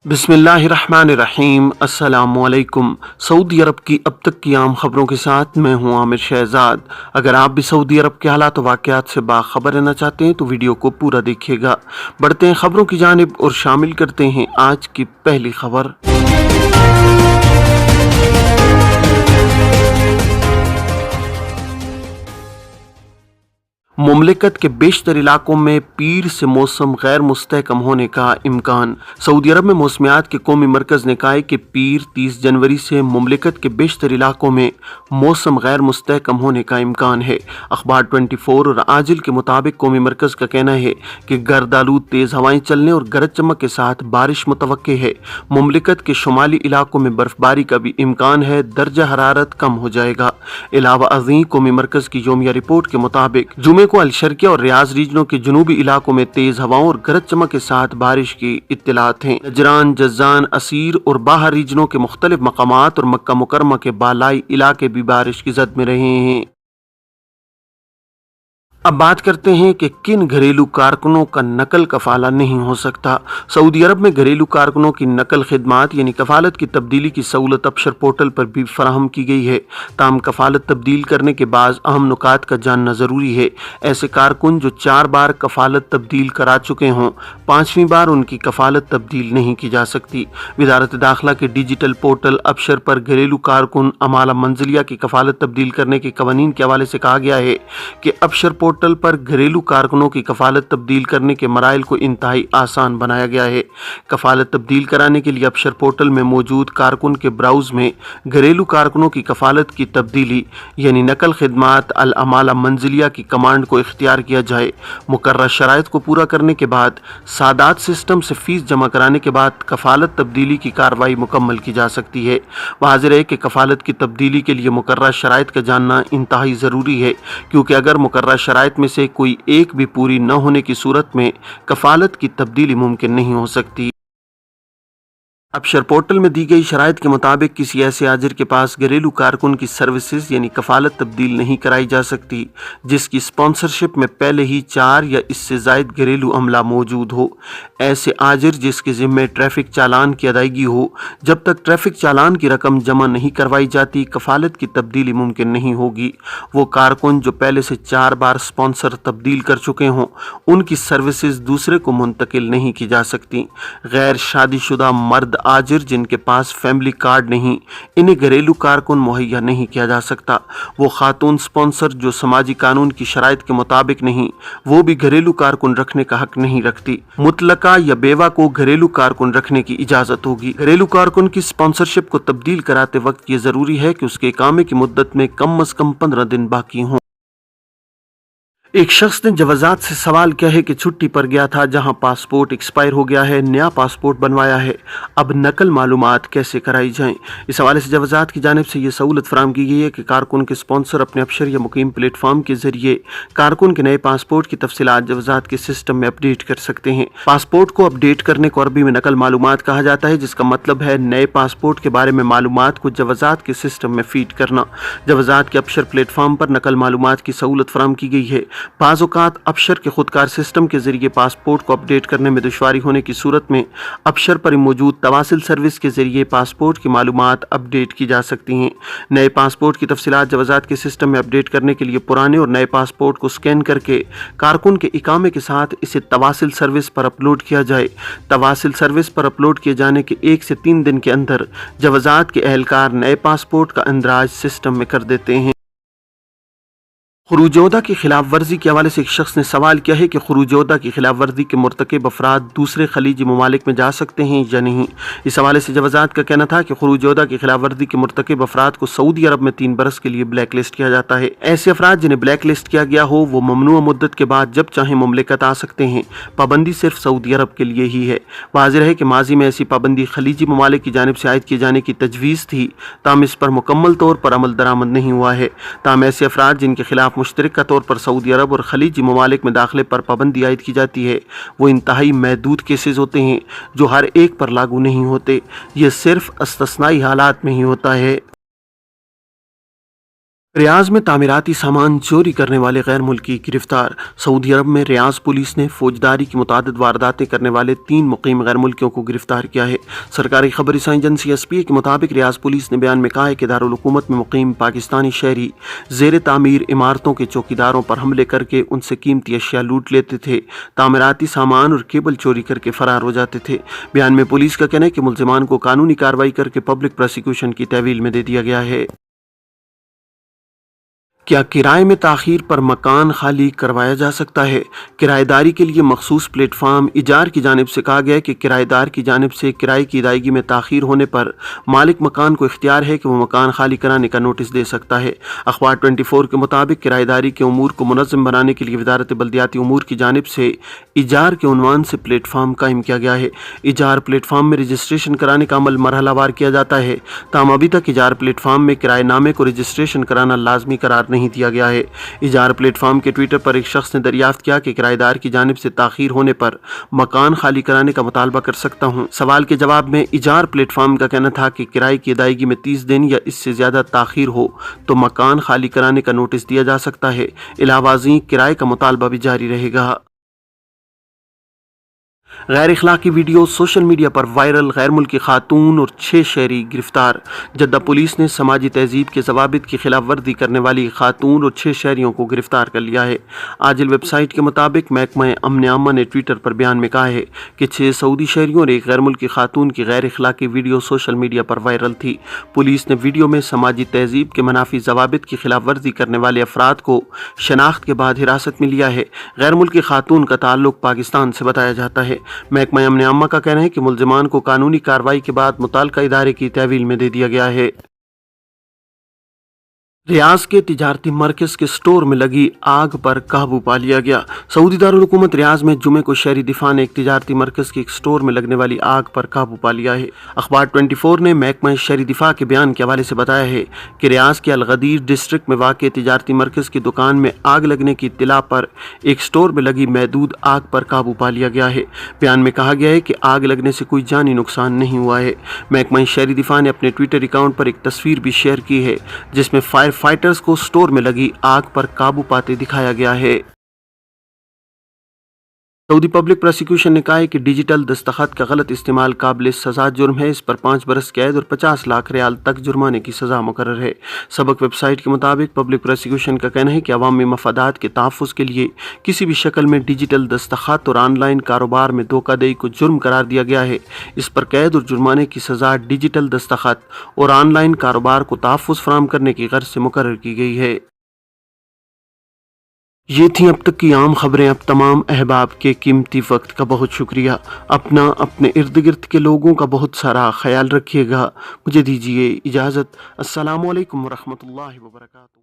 बिस्मिल्लाहिर्रहमानिर्रहीम। अस्सलामुअलैकुम। सऊदी अरब की अब तक की आम खबरों के साथ मैं हूं आमिर शहजाद। अगर आप भी सऊदी अरब के हालात वाक़यात से बाखबर रहना चाहते हैं तो वीडियो को पूरा देखिएगा। बढ़ते हैं खबरों की जानिब और शामिल करते हैं आज की पहली खबर। मुमलिकत के बेशतर इलाकों में पीर से मौसम गैर मुस्तहकम होने का इम्कान। सऊदी अरब में मौसमियात के कौमी मरकज़ ने कहा है कि पीर 30 जनवरी से मुमलिकत के बेशतर इलाकों में मौसम गैर मुस्तहकम होने का इम्कान है। अखबार 24 और आजिल के मुताबिक कौमी मरकज़ का कहना है कि गर्दालूद तेज़ हवाएं चलने और गरज चमक के साथ बारिश मुतवक्के है। मुमलिकत के शुमाली इलाकों में बर्फबारी का भी इम्कान है। दर्जा हरारत कम हो जाएगा। अलावा अज़ीं कौमी मरकज़ की योमिया रिपोर्ट के मुताबिक जुमे को अलशर्किया और रियाज रीजनों के जुनूबी इलाकों में तेज हवाओं और गरज चमक के साथ बारिश की इत्तलात हैं। नजरान, जज़ान, असीर और बाहर रीजनों के मुख्तलिफ मकामात और मक्का मुकरमा के बालाई इलाके भी बारिश की जद में रहे हैं। अब बात करते हैं कि किन घरेलू कारकुनों का नकल कफाला नहीं हो सकता। सऊदी अरब में घरेलू कारकुनों की नकल खिदमात यानी कफालत की तब्दीली की सहूलत अबशर पोर्टल पर भी फराहम की गई है। ताम कफालत तब्दील करने के बाद अहम नुकात का जानना ज़रूरी है। ऐसे कारकुन जो 4 बार कफालत तब्दील करा चुके हों, 5वीं बार उनकी कफालत तब्दील नहीं की जा सकती। वजारत दाखिला के डिजिटल पोर्टल अबशर पर घरेलू कारकुन अमाला मंजिलिया की कफालत तब्दील करने के कवानीन के हवाले से कहा गया है कि अबशर पोर्टल पर घरेलू कारकुनों की कफालत तब्दील करने के मराइल को इंतहाई आसान बनाया गया है। कफालत तब्दील कराने के लिए अबशर पोर्टल में मौजूद कारकुन के ब्राउज में घरेलू कारकुनों की कफालत की तब्दीली यानी नकल खिदमात अल अमाला मंजिलिया की कमांड को इख्तियार किया जाए। मुकर्रर शराइत को पूरा करने के बाद सादात सिस्टम से फीस जमा कराने के बाद कफालत तब्दीली की कार्रवाई मुकम्मल की जा सकती है। वाज़ेह है कि कफालत की तब्दीली के लिए मुकर्रर शराइत का जानना इंतहाई ज़रूरी है, क्योंकि अगर मुकर्रर शराइत में से कोई एक भी पूरी न होने की सूरत में कफालत की तब्दीली मुमकिन नहीं हो सकती। अबशर पोर्टल में दी गई शराइत के मुताबिक किसी ऐसे आजिर के पास घरेलू कारकुन की सर्विसेज यानी कफालत तब्दील नहीं कराई जा सकती जिसकी स्पॉन्सरशिप में पहले ही 4 या इससे जायद घरेलू अमला मौजूद हो। ऐसे आजिर जिसके जिम्मे ट्रैफिक चालान की अदायगी हो, जब तक ट्रैफिक चालान की रकम जमा नहीं करवाई जाती कफालत की तब्दीली मुमकिन नहीं होगी। वो कारकुन जो पहले से 4 बार स्पॉन्सर तब्दील कर चुके हों, उनकी सर्विसेज दूसरे को मुंतकिल नहीं की जा सकती। गैर शादीशुदा मर्द आजिर जिनके पास फैमिली कार्ड नहीं, इन्हें घरेलू कारकुन मुहैया नहीं किया जा सकता। वो खातून स्पॉन्सर जो समाजी कानून की शराइत के मुताबिक नहीं, वो भी घरेलू कारकुन रखने का हक नहीं रखती। मुतलका या बेवा को घरेलू कारकुन रखने की इजाज़त होगी। घरेलू कारकुन की स्पॉन्सरशिप को तब्दील कराते वक्त ये ज़रूरी है कि उसके इकामे की मुद्दत में कम अज़ कम 15 दिन बाकी हों। एक शख्स ने जवाजात से सवाल किया है कि छुट्टी पर गया था जहां पासपोर्ट एक्सपायर हो गया है, नया पासपोर्ट बनवाया है, अब नकल मालूमात कैसे कराई जाएं। इस हवाले से जवाजात की जानिब से ये सहूलत फराहम की गई है कि कारकुन के स्पॉन्सर अपने अबशर या मुकीम प्लेटफॉर्म के जरिए कारकुन के नए पासपोर्ट की तफसीलात जवाजात के सिस्टम में अपडेट कर सकते हैं। पासपोर्ट को अपडेट करने को अरबी में नकल मालूमात कहा जाता है, जिसका मतलब है नए पासपोर्ट के बारे में मालूमात को जवाजात के सिस्टम में फीड करना। जवाजात के अबशर प्लेटफॉर्म पर नकल मालूमात की सहूलत फराहम की गई है। बाज़ औक़ात अबशर के खुदकार सिस्टम के जरिए पासपोर्ट को अपडेट करने में दुश्वारी होने की सूरत में अबशर पर मौजूद तवासिल सर्विस के जरिए पासपोर्ट की मालूमात अपडेट की जा सकती हैं। नए पासपोर्ट की तफसीलात जवाजात के सिस्टम में अपडेट करने के लिए पुराने और नए पासपोर्ट को स्कैन करके कारकुन के इकामे के साथ इसे तवासिल सर्विस पर अपलोड किया जाए। तवासिल सर्विस पर अपलोड किए जाने के 1 से 3 दिन के अंदर जवाजात के एहलकार नए पासपोर्ट का इंदराज सिस्टम में कर देते हैं। खुरूज-ए-ओहदा की खिलाफ वर्जी के हवाले से एक शख्स ने सवाल किया है कि खुरूज-ए-ओहदा की खिलाफ वर्जी के मुर्तकिब अफराद दूसरे खलीजी ममालिक में जा सकते हैं या नहीं। इस हवाले से जवाजात का कहना था कि खुरूज-ए-ओहदा की खिलाफ वर्जी के मुर्तकिब अफराद को सऊदी अरब में 3 बरस के लिए ब्लैक लिस्ट किया जाता है। ऐसे अफराद जिन्हें ब्लैक लिस्ट किया गया हो वो ममनुआ मुद्दत के बाद जब चाहें मुमलिकत आ सकते हैं। पाबंदी सिर्फ सऊदी अरब के लिए ही है। वाज़ेह है कि माजी में ऐसी पाबंदी खलीजी ममालिक की जानिब से आयद किए जाने की तजवीज़ थी, ताहम इस पर मुकम्मल तौर पर अमल दरामद नहीं हुआ है। ताहम ऐसे अफराद जिनके खिलाफ मुश्तरका तौर पर सऊदी अरब और खलीजी ममालिक में दाखिले पर पाबंदी आयद की जाती है, वो इंतहाई महदूद केसेस होते हैं जो हर एक पर लागू नहीं होते। ये सिर्फ इस्तस्नाई हालात में ही होता है। ریاض میں تعمیراتی سامان چوری کرنے والے غیر ملکی گرفتار۔ سعودی عرب میں ریاض پولیس نے فوجداری کی متعدد وارداتیں کرنے والے 3 مقیم غیر ملکیوں کو گرفتار کیا ہے۔ سرکاری خبر رساں ایجنسی ایس پی اے کے مطابق ریاض پولیس نے بیان میں کہا ہے کہ دارالحکومت میں مقیم پاکستانی شہری زیر تعمیر عمارتوں کے چوکیداروں پر حملے کر کے ان سے قیمتی اشیاء لوٹ لیتے تھے، تعمیراتی سامان اور کیبل چوری کر کے فرار ہو جاتے تھے۔ بیان میں پولیس کا کہنا ہے کہ ملزمان کو قانونی کارروائی کر کے پبلک پروسیکیوشن کی تحویل میں دے دیا گیا ہے۔ کیا کرائے میں تاخیر پر مکان خالی کروایا جا سکتا ہے؟ کرایہ داری کے لیے مخصوص پلیٹ فارم ایجار کی جانب سے کہا گیا ہے کہ کرایہ دار کی جانب سے کرائے کی ادائیگی میں تاخیر ہونے پر مالک مکان کو اختیار ہے کہ وہ مکان خالی کرانے کا نوٹس دے سکتا ہے۔ اخبار 24 کے مطابق کرایہ داری کے امور کو منظم بنانے کے لیے وزارت بلدیاتی امور کی جانب سے ایجار کے عنوان سے پلیٹ فارم قائم کیا گیا ہے۔ ایجار پلیٹ فارم میں رجسٹریشن کرانے کا عمل مرحلہ وار کیا جاتا ہے، تاہم ابھی تک ایجار پلیٹ فارم میں کرایہ نامے کو رجسٹریشن کرانا لازمی قرار نہیں دیا گیا ہے۔ ایجار پلیٹ فارم کے ٹویٹر پر ایک شخص نے دریافت کیا کہ کرایہ دار کی جانب سے تاخیر ہونے پر مکان خالی کرانے کا مطالبہ کر سکتا ہوں۔ سوال کے جواب میں ایجار پلیٹ فارم کا کہنا تھا کہ کرائے کی ادائیگی میں 30 دن یا اس سے زیادہ تاخیر ہو تو مکان خالی کرانے کا نوٹس دیا جا سکتا ہے۔ علاوہ ازیں کرائے کا مطالبہ بھی جاری رہے گا۔ غیر اخلاقی ویڈیو سوشل میڈیا پر وائرل، غیر ملکی خاتون اور 6 شہری گرفتار۔ جدہ پولیس نے سماجی تہذیب کے ضوابط کی خلاف ورزی کرنے والی خاتون اور 6 شہریوں کو گرفتار کر لیا ہے۔ عاجل ویب سائٹ کے مطابق محکمہ امن عامہ نے ٹویٹر پر بیان میں کہا ہے کہ 6 سعودی شہریوں اور ایک غیر ملکی خاتون کی غیر اخلاقی ویڈیو سوشل میڈیا پر وائرل تھی۔ پولیس نے ویڈیو میں سماجی تہذیب کے منافی ضوابط کی خلاف ورزی کرنے والے افراد کو شناخت کے بعد حراست میں لیا ہے۔ غیر ملکی خاتون کا تعلق پاکستان سے بتایا جاتا ہے۔ محکمہ امن عامہ کا کہنا ہے کہ ملزمان کو قانونی کارروائی کے بعد متعلقہ ادارے کی تحویل میں دے دیا گیا ہے۔ ریاض کے تجارتی مرکز کے سٹور میں لگی آگ پر قابو پا لیا گیا۔ سعودی دارالحکومت ریاض میں جمعے کو شہری دفاع نے ایک تجارتی مرکز کے ایک سٹور میں لگنے والی آگ پر قابو پا لیا ہے۔ اخبار 24 نے محکمہ شہری دفاع کے بیان کے حوالے سے بتایا ہے کہ ریاض کے الغدیر ڈسٹرکٹ میں واقع تجارتی مرکز کی دکان میں آگ لگنے کی اطلاع پر ایک سٹور میں لگی محدود آگ پر قابو پا لیا گیا ہے۔ بیان میں کہا گیا ہے کہ آگ لگنے سے کوئی جانی نقصان نہیں ہوا ہے۔ محکمہ شہری دفاع نے اپنے ٹویٹر اکاؤنٹ پر ایک تصویر بھی شیئر کی ہے جس میں فائر فائٹرز کو سٹور میں لگی آگ پر قابو پاتے دکھایا گیا ہے۔ سعودی پبلک پروسیکیوشن نے کہا ہے کہ ڈیجیٹل دستخط کا غلط استعمال قابل سزا جرم ہے۔ اس پر 5 برس قید اور 50 لاکھ ریال تک جرمانے کی سزا مقرر ہے۔ سبق ویب سائٹ کے مطابق پبلک پروسیکیوشن کا کہنا ہے کہ عوامی مفادات کے تحفظ کے لیے کسی بھی شکل میں ڈیجیٹل دستخط اور آن لائن کاروبار میں دھوکہ دہی کو جرم قرار دیا گیا ہے۔ اس پر قید اور جرمانے کی سزا ڈیجیٹل دستخط اور آن لائن کاروبار کو تحفظ فراہم کرنے کی غرض سے مقرر کی گئی ہے۔ یہ تھیں اب تک کی عام خبریں۔ اب تمام احباب کے قیمتی وقت کا بہت شکریہ۔ اپنا، اپنے ارد گرد کے لوگوں کا بہت سارا خیال رکھیے گا۔ مجھے دیجیے اجازت۔ السلام علیکم ورحمۃ اللہ وبرکاتہ۔